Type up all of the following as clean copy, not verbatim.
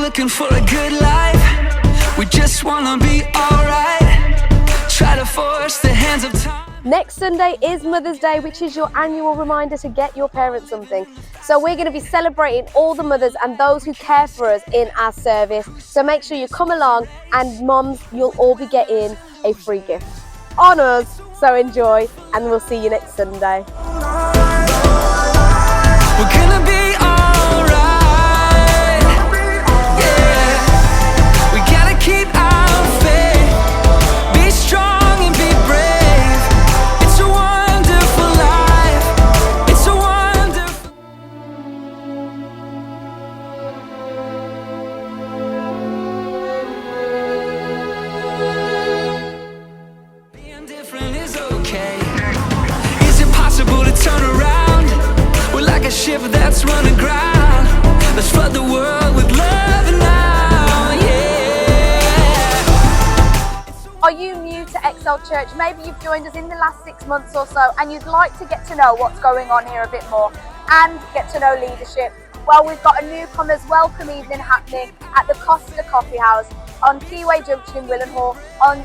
looking for a good life. We just wanna be alright. Try to force the hands of time. Next Sunday is Mother's Day, which is your annual reminder to get your parents something. So we're going to be celebrating all the mothers and those who care for us in our service. So make sure you come along, and mums, you'll all be getting a free gift on us. So enjoy, and we'll see you next Sunday. We're gonna be alright. Yeah. We gotta keep our faith. Be strong and be brave. It's a wonderful life. It's a wonderful. Being different is okay. Is it possible to turn around? We're like a ship that's run aground. Let's flood the world with love now, yeah. Are you new to Excel Church? Maybe you've joined us in the last 6 months or so and you'd like to get to know what's going on here a bit more and get to know leadership. Well, we've got a newcomers welcome evening happening at the Costa Coffee House on Keyway Junction in Willenhall on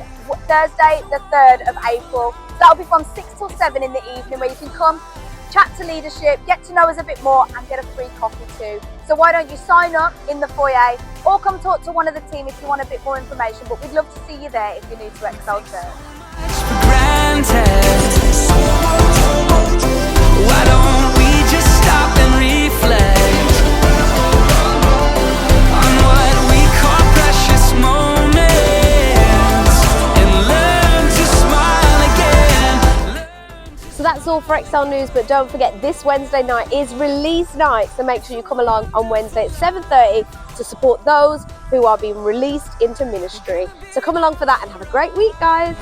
Thursday the 3rd of April. So that'll be from 6 till 7 in the evening, where you can come, chat to leadership, get to know us a bit more and get a free coffee too. So why don't you sign up in the foyer or come talk to one of the team if you want a bit more information, but we'd love to see you there if you're new to Excel Church. For granted. Why don't we just stop and reflect on what we call precious moments and learn to smile again. So that's all for Excel News, but don't forget this Wednesday night is release night, so make sure you come along on Wednesday at 7:30 to support those who are being released into ministry. So come along for that and have a great week, guys.